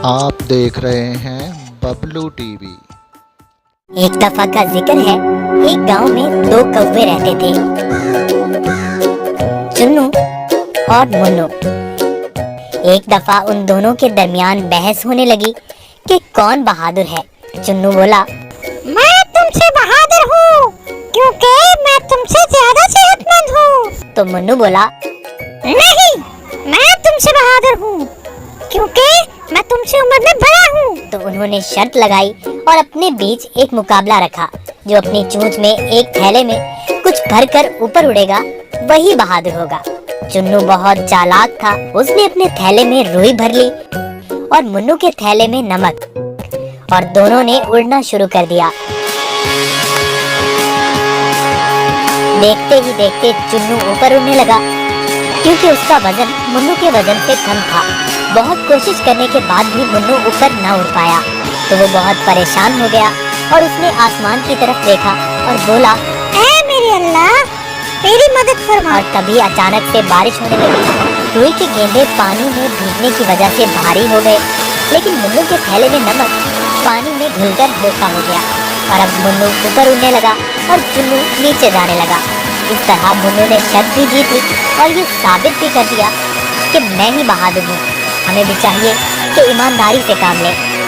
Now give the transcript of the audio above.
आप देख रहे हैं बबलू टीवी। एक दफा का जिक्र है, एक गांव में दो कौवे रहते थे, चुन्नू और मुन्नू। एक दफा उन दोनों के दरमियान बहस होने लगी कि कौन बहादुर है। चुन्नू बोला, मैं तुमसे बहादुर हूँ क्योंकि मैं तुमसे ज्यादा सेहतमंद हूँ। तो मुन्नू बोला, नहीं, मैं तुमसे बहादुर हूँ क्योंकि मैं तुमसे उम्र में बड़ा हूँ। तो उन्होंने शर्त लगाई और अपने बीच एक मुकाबला रखा। जो अपनी चोंच में एक थैले में कुछ भरकर ऊपर उड़ेगा वही बहादुर होगा। चुन्नू बहुत चालाक था, उसने अपने थैले में रुई भर ली और मुन्नू के थैले में नमक, और दोनों ने उड़ना शुरू कर दिया। देखते ही देखते चुन्नू ऊपर उड़ने लगा, क्योंकि उसका वजन मुन्नू के वजन से कम था। बहुत कोशिश करने के बाद भी मुन्नू ऊपर न उड़ पाया, तो वो बहुत परेशान हो गया और उसने आसमान की तरफ देखा और बोला, ऐ मेरे अल्लाह, मेरी मदद फरमा। और तभी अचानक से बारिश होने लगी। रुई के गेंदे पानी में भीगने की वजह से भारी हो गए, लेकिन मुन्नू के थैले में नमक पानी में घुलकर हल्का हो गया और अब मुन्नू ऊपर उड़ने लगा और चुन्नू नीचे जाने लगा। इस तरह मुन्नू ने शर्त भी जीत ली और ये साबित भी कर दिया कि मैं ही बहादुर हूँ। हमें भी चाहिए कि ईमानदारी से काम लें